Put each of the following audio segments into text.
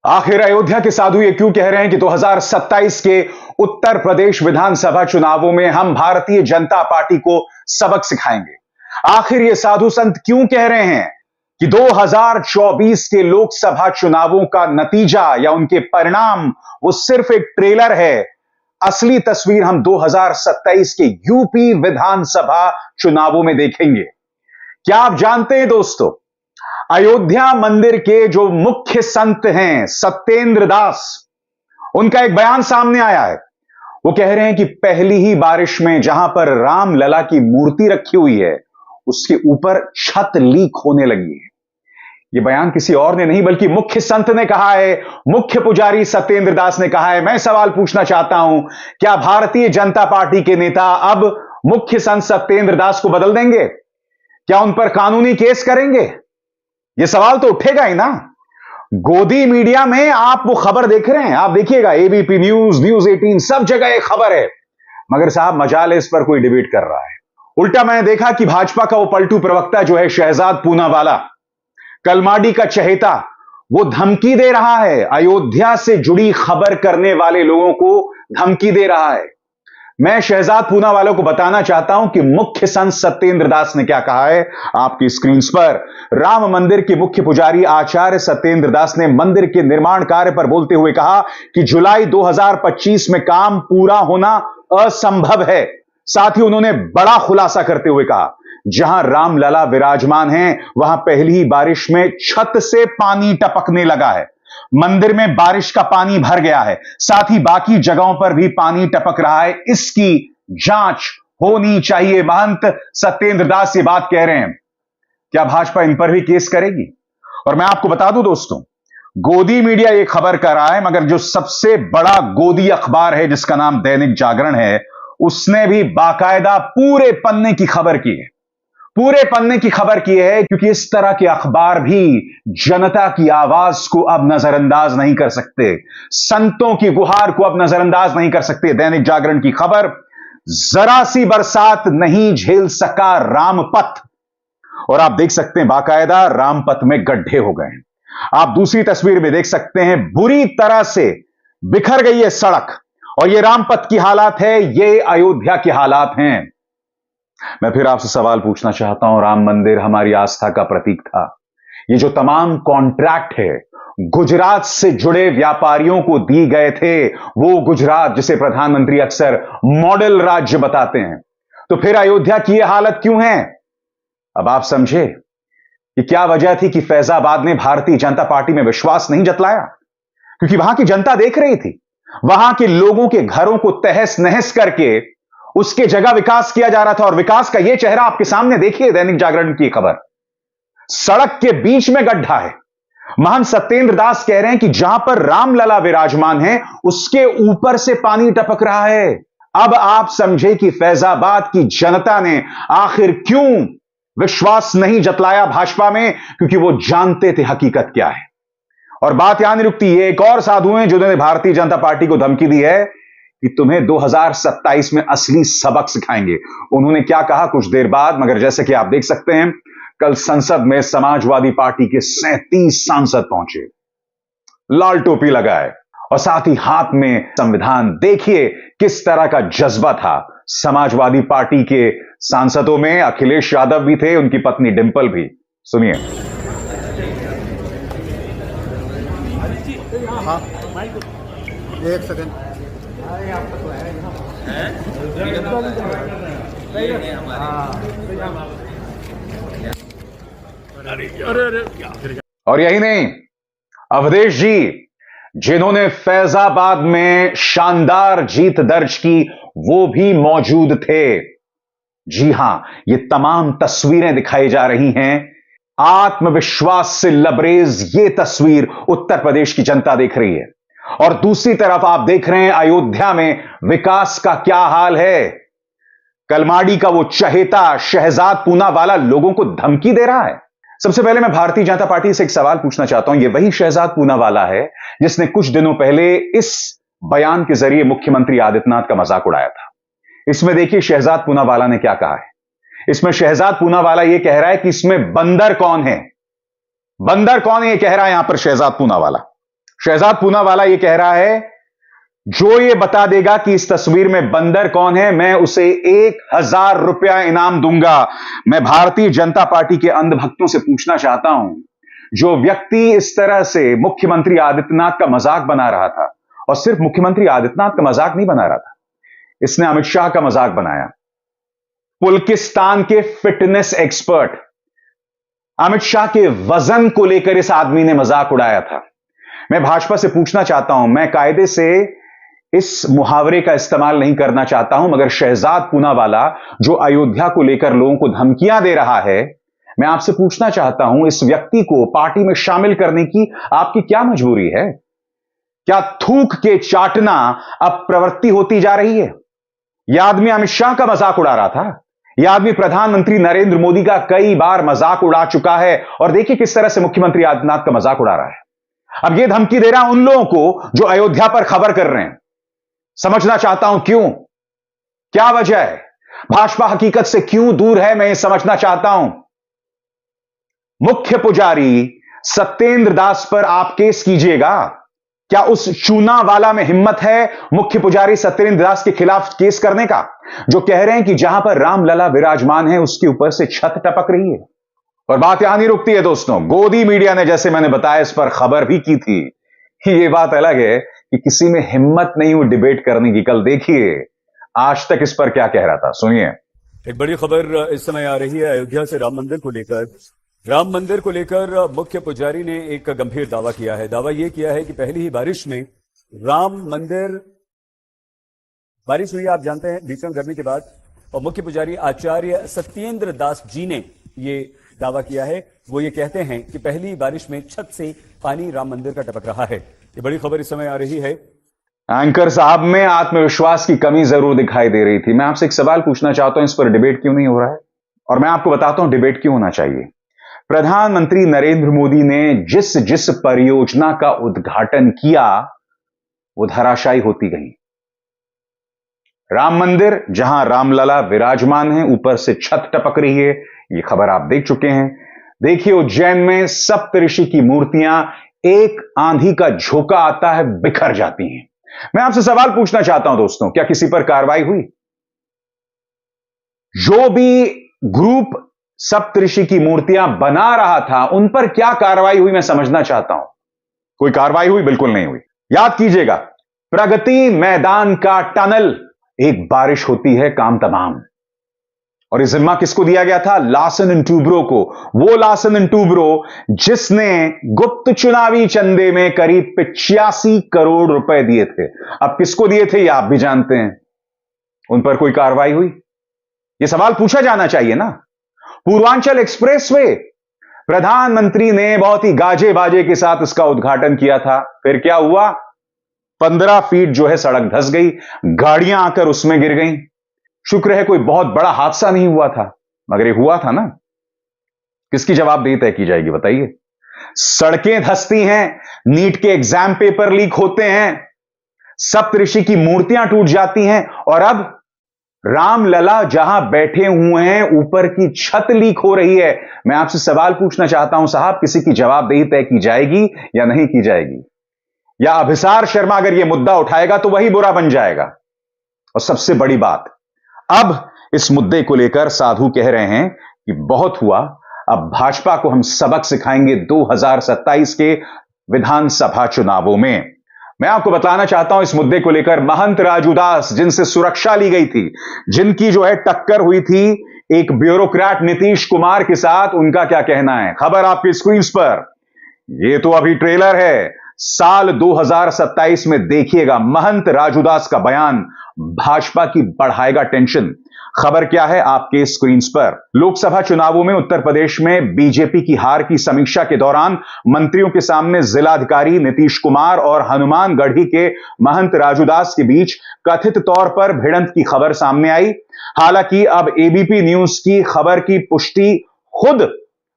आखिर अयोध्या के साधु ये क्यों कह रहे हैं कि 2027 के उत्तर प्रदेश विधानसभा चुनावों में हम भारतीय जनता पार्टी को सबक सिखाएंगे। आखिर ये साधु संत क्यों कह रहे हैं कि 2024 के लोकसभा चुनावों का नतीजा या उनके परिणाम वो सिर्फ एक ट्रेलर है। असली तस्वीर हम 2027 के यूपी विधानसभा चुनावों में देखेंगे। क्या आप जानते हैं दोस्तों, अयोध्या मंदिर के जो मुख्य संत हैं सत्येंद्र दास, उनका एक बयान सामने आया है। वो कह रहे हैं कि पहली ही बारिश में जहां पर राम लला की मूर्ति रखी हुई है उसके ऊपर छत लीक होने लगी है। ये बयान किसी और ने नहीं बल्कि मुख्य संत ने कहा है। मुख्य पुजारी सत्येंद्र दास ने कहा है। मैं सवाल पूछना चाहता हूं, क्या भारतीय जनता पार्टी के नेता अब मुख्य संत सत्येंद्र दास को बदल देंगे? क्या उन पर कानूनी केस करेंगे? यह सवाल तो उठेगा ही ना। गोदी मीडिया में आप वो खबर देख रहे हैं, आप देखिएगा एबीपी न्यूज, न्यूज 18 सब जगह एक खबर है, मगर साहब मजाल इस पर कोई डिबेट कर रहा है। उल्टा मैंने देखा कि भाजपा का वो पलटू प्रवक्ता जो है शहजाद पूनावाला, कलमाडी का चहेता, वो धमकी दे रहा है, अयोध्या से जुड़ी खबर करने वाले लोगों को धमकी दे रहा है। मैं शहजाद पूनावाला को बताना चाहता हूं कि मुख्य संत सत्येंद्र दास ने क्या कहा है। आपकी स्क्रीन पर राम मंदिर के मुख्य पुजारी आचार्य सत्येंद्र दास ने मंदिर के निर्माण कार्य पर बोलते हुए कहा कि जुलाई 2025 में काम पूरा होना असंभव है। साथ ही उन्होंने बड़ा खुलासा करते हुए कहा, जहां राम लला विराजमान हैं वहां पहली ही बारिश में छत से पानी टपकने लगा है। मंदिर में बारिश का पानी भर गया है, साथ ही बाकी जगहों पर भी पानी टपक रहा है। इसकी जांच होनी चाहिए। महंत सत्येंद्र दास ये बात कह रहे हैं। क्या भाजपा इन पर भी केस करेगी? और मैं आपको बता दूं दोस्तों, गोदी मीडिया ये खबर कर रहा है, मगर जो सबसे बड़ा गोदी अखबार है जिसका नाम दैनिक जागरण है, उसने भी बाकायदा पूरे पन्ने की खबर की है। पूरे पन्ने की खबर की है, क्योंकि इस तरह के अखबार भी जनता की आवाज को अब नजरअंदाज नहीं कर सकते, संतों की गुहार को अब नजरअंदाज नहीं कर सकते। दैनिक जागरण की खबर, जरा सी बरसात नहीं झेल सका रामपथ, और आप देख सकते हैं बाकायदा रामपथ में गड्ढे हो गए हैं। आप दूसरी तस्वीर में देख सकते हैं बुरी तरह से बिखर गई है सड़क, और ये रामपथ की हालात है, ये अयोध्या की हालात हैं। मैं फिर आपसे सवाल पूछना चाहता हूं, राम मंदिर हमारी आस्था का प्रतीक था। ये जो तमाम कॉन्ट्रैक्ट है गुजरात से जुड़े व्यापारियों को दी गए थे, वो गुजरात जिसे प्रधानमंत्री अक्सर मॉडल राज्य बताते हैं, तो फिर अयोध्या की यह हालत क्यों है? अब आप समझे कि क्या वजह थी कि फैजाबाद ने भारतीय जनता पार्टी में विश्वास नहीं जतलाया? क्योंकि वहां की जनता देख रही थी, वहां के लोगों के घरों को तहस नहस करके उसके जगह विकास किया जा रहा था। और विकास का यह चेहरा आपके सामने देखिए, दैनिक जागरण की खबर, सड़क के बीच में गड्ढा है। महंत सत्येंद्र दास कह रहे हैं कि जहां पर रामलला विराजमान है उसके ऊपर से पानी टपक रहा है। अब आप समझे कि फैजाबाद की जनता ने आखिर क्यों विश्वास नहीं जतलाया भाजपा में, क्योंकि वो जानते थे हकीकत क्या है। और बात यहां नहीं रुकती, ये एक और साधु हैं जिन्होंने भारतीय जनता पार्टी को धमकी दी है कि तुम्हें 2027 में असली सबक सिखाएंगे। उन्होंने क्या कहा कुछ देर बाद, मगर जैसे कि आप देख सकते हैं, कल संसद में समाजवादी पार्टी के 37 सांसद पहुंचे, लाल टोपी लगाए और साथ ही हाथ में संविधान। देखिए किस तरह का जज्बा था। समाजवादी पार्टी के सांसदों में अखिलेश यादव भी थे, उनकी पत्नी डिंपल भी। सुनिए। हाँ, एक सेकंड। और यही नहीं, अवधेश जी जिन्होंने फैजाबाद में शानदार जीत दर्ज की, वो भी मौजूद थे। जी हां, ये तमाम तस्वीरें दिखाई जा रही हैं। आत्मविश्वास से लबरेज ये तस्वीर उत्तर प्रदेश की जनता देख रही है। और दूसरी तरफ आप देख रहे हैं अयोध्या में विकास का क्या हाल है। कलमाडी का वो चहेता शहजाद पूनावाला लोगों को धमकी दे रहा है। सबसे पहले मैं भारतीय जनता पार्टी से एक सवाल पूछना चाहता हूं। यह वही शहजाद पूनावाला है जिसने कुछ दिनों पहले इस बयान के जरिए मुख्यमंत्री आदित्यनाथ का मजाक उड़ाया था। इसमें देखिए शहजाद पूनावाला ने क्या कहा है। इसमें शहजाद पूनावाला यह कह रहा है कि इसमें बंदर कौन है, बंदर कौन है, यह कह रहा है यहां पर शहजाद पूनावाला। शहजाद पूनावाला यह कह रहा है, जो ये बता देगा कि इस तस्वीर में बंदर कौन है, मैं उसे 1,000 रुपया इनाम दूंगा। मैं भारतीय जनता पार्टी के अंधभक्तों से पूछना चाहता हूं, जो व्यक्ति इस तरह से मुख्यमंत्री आदित्यनाथ का मजाक बना रहा था, और सिर्फ मुख्यमंत्री आदित्यनाथ का मजाक नहीं बना रहा था, इसने अमित शाह का मजाक बनाया। पुल्किस्तान के फिटनेस एक्सपर्ट अमित शाह के वजन को लेकर इस आदमी ने मजाक उड़ाया था। मैं भाजपा से पूछना चाहता हूं, मैं कायदे से इस मुहावरे का इस्तेमाल नहीं करना चाहता हूं, मगर शहजाद पूनावाला जो अयोध्या को लेकर लोगों को धमकियां दे रहा है, मैं आपसे पूछना चाहता हूं, इस व्यक्ति को पार्टी में शामिल करने की आपकी क्या मजबूरी है? क्या थूक के चाटना अब प्रवृत्ति होती जा रही है? यह आदमी अमित शाह का मजाक उड़ा रहा था, यह आदमी प्रधानमंत्री नरेंद्र मोदी का कई बार मजाक उड़ा चुका है, और देखिए किस तरह से मुख्यमंत्री आदित्यनाथ का मजाक उड़ा रहा है। अब यह धमकी दे रहा उन लोगों को जो अयोध्या पर खबर कर रहे हैं। समझना चाहता हूं क्यों, क्या वजह है, भाजपा हकीकत से क्यों दूर है, मैं यह समझना चाहता हूं। मुख्य सत्येंद्र दास पर आप केस कीजिएगा, क्या उस चूनावाला में हिम्मत है मुख्य पुजारी सत्येंद्र दास के खिलाफ केस करने का, जो कह रहे हैं कि जहां पर रामलला विराजमान है उसके ऊपर से छत टपक रही है? और बात यहां नहीं रुकती है दोस्तों, गोदी मीडिया ने, जैसे मैंने बताया, इस पर खबर भी की थी। ये बात अलग है कि किसी में हिम्मत नहीं हुई डिबेट करने की। कल देखिए आज तक इस पर क्या कह रहा था, सुनिए। एक बड़ी खबर इस समय आ रही है अयोध्या से राम मंदिर को लेकर मुख्य पुजारी ने एक गंभीर दावा किया है। दावा यह किया है कि पहली ही बारिश में राम मंदिर, बारिश हुई आप जानते हैं भीषण गर्मी के बाद, और मुख्य पुजारी आचार्य सत्येंद्र दास जी ने ये दावा किया है। वो ये कहते हैं कि पहली बारिश में छत से पानी राम मंदिर का टपक रहा है। ये बड़ी खबर इस समय आ रही है। एंकर साहब में आत्मविश्वास की कमी जरूर दिखाई दे रही थी। मैं आपसे एक सवाल पूछना चाहता हूं, इस पर डिबेट क्यों नहीं हो रहा है? और मैं आपको बताता हूं डिबेट क्यों होना चाहिए। प्रधानमंत्री नरेंद्र मोदी ने जिस जिस परियोजना का उद्घाटन किया वो धराशायी होती गई। राम मंदिर जहां रामलला विराजमान है, ऊपर से छत टपक रही है, ये खबर आप देख चुके हैं। देखिए उज्जैन में सप्तऋषि की मूर्तियां एक आंधी का झोंका आता है बिखर जाती हैं। मैं आपसे सवाल पूछना चाहता हूं दोस्तों, क्या किसी पर कार्रवाई हुई? जो भी ग्रुप सप्तऋषि की मूर्तियां बना रहा था उन पर क्या कार्रवाई हुई, मैं समझना चाहता हूं। कोई कार्रवाई हुई? बिल्कुल नहीं हुई। याद कीजिएगा, प्रगति मैदान का टनल, एक बारिश होती है काम तमाम। और ये जिम्मा किसको दिया गया था? लार्सन एंड टूब्रो को। वो लार्सन एंड टूब्रो जिसने गुप्त चुनावी चंदे में करीब 85 करोड़ रुपए दिए थे। अब किसको दिए थे ये आप भी जानते हैं। उन पर कोई कार्रवाई हुई? ये सवाल पूछा जाना चाहिए ना। पूर्वांचल एक्सप्रेसवे, प्रधानमंत्री ने बहुत ही गाजे बाजे के साथ इसका उद्घाटन किया था। फिर क्या हुआ? 15 फीट जो है सड़क धंस गई, गाड़ियां आकर उसमें गिर गईं। शुक्र है कोई बहुत बड़ा हादसा नहीं हुआ था, मगर ये हुआ था ना। किसकी जवाबदेही तय की जाएगी बताइए? सड़कें धंसती हैं, नीट के एग्जाम पेपर लीक होते हैं, सप्तऋषि की मूर्तियां टूट जाती हैं, और अब रामलला जहां बैठे हुए हैं ऊपर की छत लीक हो रही है। मैं आपसे सवाल पूछना चाहता हूं साहब, किसी की जवाबदेही तय की जाएगी या नहीं की जाएगी? या अभिसार शर्मा अगर यह मुद्दा उठाएगा तो वही बुरा बन जाएगा? और सबसे बड़ी बात, अब इस मुद्दे को लेकर साधु कह रहे हैं कि बहुत हुआ, अब भाजपा को हम सबक सिखाएंगे 2027 के विधानसभा चुनावों में। मैं आपको बताना चाहता हूं इस मुद्दे को लेकर महंत राजूदास, जिनसे सुरक्षा ली गई थी, जिनकी जो है टक्कर हुई थी एक ब्यूरोक्रेट नीतीश कुमार के साथ, उनका क्या कहना है। खबर आपकी स्क्रीन पर, यह तो अभी ट्रेलर है, साल 2027 में देखिएगा महंत राजूदास का बयान भाजपा की बढ़ाएगा टेंशन। खबर क्या है आपके स्क्रीन पर। लोकसभा चुनावों में उत्तर प्रदेश में बीजेपी की हार की समीक्षा के दौरान मंत्रियों के सामने जिलाधिकारी नीतीश कुमार और हनुमानगढ़ी के महंत राजूदास के बीच कथित तौर पर भिड़ंत की खबर सामने आई। हालांकि अब एबीपी न्यूज की खबर की पुष्टि खुद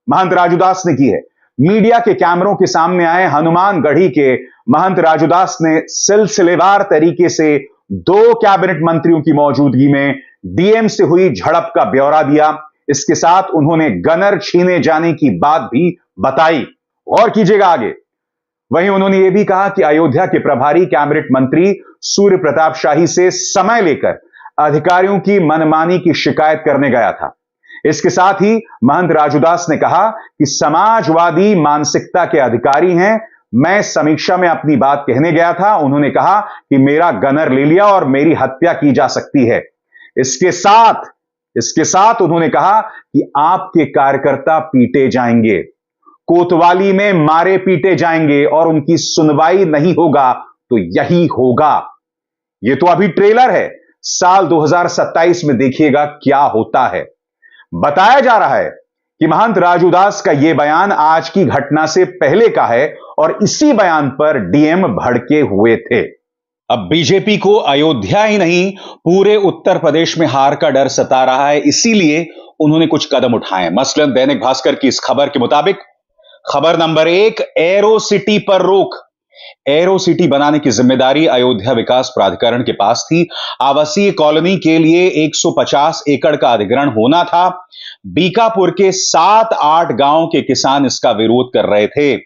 महंत राजूदास ने की है। मीडिया के कैमरों के सामने आए हनुमानगढ़ी के महंत राजूदास ने सिलसिलेवार तरीके से 2 कैबिनेट मंत्रियों की मौजूदगी में डीएम से हुई झड़प का ब्यौरा दिया। इसके साथ उन्होंने गनर छीने जाने की बात भी बताई। गौर कीजिएगा आगे, वहीं उन्होंने यह भी कहा कि अयोध्या के प्रभारी कैबिनेट मंत्री सूर्य प्रताप शाही से समय लेकर अधिकारियों की मनमानी की शिकायत करने गया था। इसके साथ ही महंत राजूदास ने कहा कि समाजवादी मानसिकता के अधिकारी हैं। मैं समीक्षा में अपनी बात कहने गया था, उन्होंने कहा कि मेरा गनर ले लिया और मेरी हत्या की जा सकती है। इसके साथ उन्होंने कहा कि आपके कार्यकर्ता पीटे जाएंगे, कोतवाली में मारे पीटे जाएंगे और उनकी सुनवाई नहीं होगा तो यही होगा। यह तो अभी ट्रेलर है, साल 2027 में देखिएगा क्या होता है। बताया जा रहा है कि महंत राजूदास का यह बयान आज की घटना से पहले का है और इसी बयान पर डीएम भड़के हुए थे। अब बीजेपी को अयोध्या ही नहीं पूरे उत्तर प्रदेश में हार का डर सता रहा है, इसीलिए उन्होंने कुछ कदम उठाए। मसलन दैनिक भास्कर की इस खबर के मुताबिक खबर नंबर 1, एरो सिटी पर रोक। एरो सिटी बनाने की जिम्मेदारी अयोध्या विकास प्राधिकरण के पास थी। आवासीय कॉलोनी के लिए 150 एकड़ का अधिग्रहण होना था। बीकापुर के 7-8 गांव के किसान इसका विरोध कर रहे थे।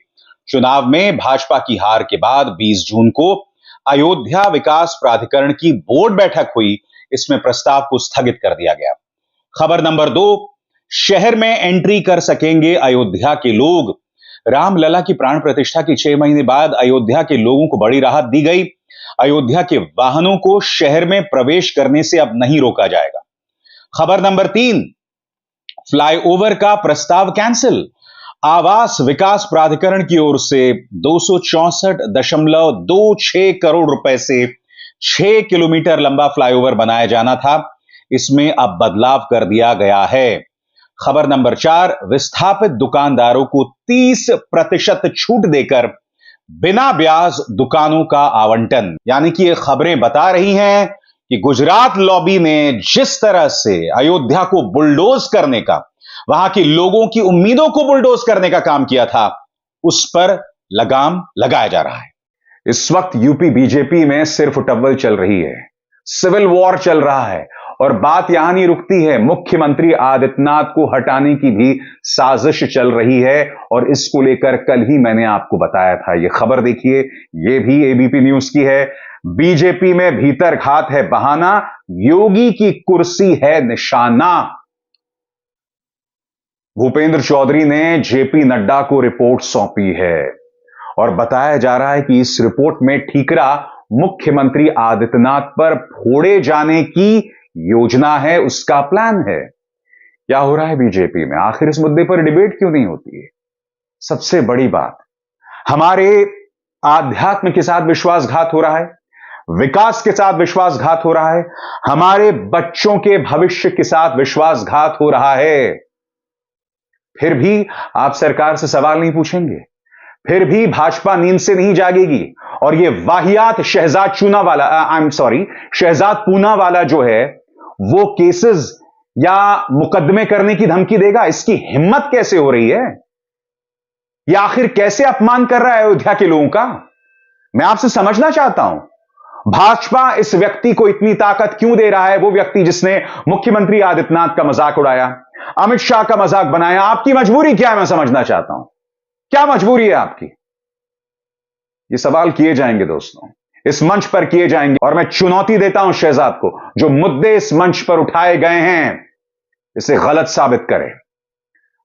चुनाव में भाजपा की हार के बाद 20 जून को अयोध्या विकास प्राधिकरण की बोर्ड बैठक हुई। इसमें प्रस्ताव को स्थगित कर दिया गया। खबर नंबर 2, शहर में एंट्री कर सकेंगे अयोध्या के लोग। रामलला की प्राण प्रतिष्ठा की 6 महीने बाद अयोध्या के लोगों को बड़ी राहत दी गई। अयोध्या के वाहनों को शहर में प्रवेश करने से अब नहीं रोका जाएगा। खबर नंबर 3, फ्लाईओवर का प्रस्ताव कैंसिल। आवास विकास प्राधिकरण की ओर से 264.26 करोड़ रुपए से 6 किलोमीटर लंबा फ्लाईओवर बनाया जाना था। इसमें अब बदलाव कर दिया गया है। खबर नंबर 4, विस्थापित दुकानदारों को 30% छूट देकर बिना ब्याज दुकानों का आवंटन। यानी कि ये खबरें बता रही हैं कि गुजरात लॉबी ने जिस तरह से अयोध्या को बुलडोज करने का, वहां के लोगों की उम्मीदों को बुलडोज करने का काम किया था, उस पर लगाम लगाया जा रहा है। इस वक्त यूपी बीजेपी में सिर्फ टव्वल चल रही है, सिविल वॉर चल रहा है और बात यहां नहीं रुकती है। मुख्यमंत्री आदित्यनाथ को हटाने की भी साजिश चल रही है और इसको लेकर कल ही मैंने आपको बताया था। यह खबर देखिए, यह भी एबीपी न्यूज की है। बीजेपी में भीतर घात है बहाना, योगी की कुर्सी है निशाना। भूपेंद्र चौधरी ने जेपी नड्डा को रिपोर्ट सौंपी है और बताया जा रहा है कि इस रिपोर्ट में ठीकरा मुख्यमंत्री आदित्यनाथ पर फोड़े जाने की योजना है, उसका प्लान है। क्या हो रहा है बीजेपी में? आखिर इस मुद्दे पर डिबेट क्यों नहीं होती है? सबसे बड़ी बात, हमारे आध्यात्म के साथ विश्वासघात हो रहा है, विकास के साथ विश्वासघात हो रहा है, हमारे बच्चों के भविष्य के साथ विश्वासघात हो रहा है। फिर भी आप सरकार से सवाल नहीं पूछेंगे, फिर भी भाजपा नींद से नहीं जागेगी और यह वाहियात शहजाद पूना वाला जो है वो केसेस या मुकदमे करने की धमकी देगा। इसकी हिम्मत कैसे हो रही है? यह आखिर कैसे अपमान कर रहा है अयोध्या के लोगों का? मैं आपसे समझना चाहता हूं, भाजपा इस व्यक्ति को इतनी ताकत क्यों दे रहा है? वो व्यक्ति जिसने मुख्यमंत्री आदित्यनाथ का मजाक उड़ाया, अमित शाह का मजाक बनाया। आपकी मजबूरी क्या है? मैं समझना चाहता हूं, क्या मजबूरी है आपकी? ये सवाल किए जाएंगे दोस्तों, इस मंच पर किए जाएंगे और मैं चुनौती देता हूं शहजाद को, जो मुद्दे इस मंच पर उठाए गए हैं इसे गलत साबित करें।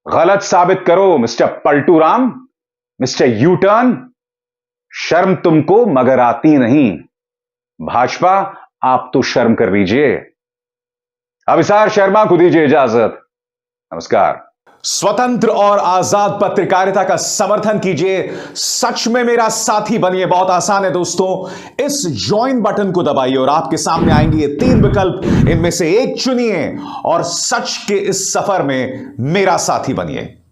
गलत साबित करो mister Paltu Ram, mister U turn. शर्म तुमको मगर आती नहीं। भाजपा, आप तो शर्म कर लीजिए। अभिसार शर्मा को दीजिए इजाजत। नमस्कार। स्वतंत्र और आजाद पत्रकारिता का समर्थन कीजिए, सच में मेरा साथी बनिए। बहुत आसान है दोस्तों, इस ज्वाइन बटन को दबाइए और आपके सामने आएंगे ये 3 विकल्प, इनमें से एक चुनिए और सच के इस सफर में मेरा साथी बनिए।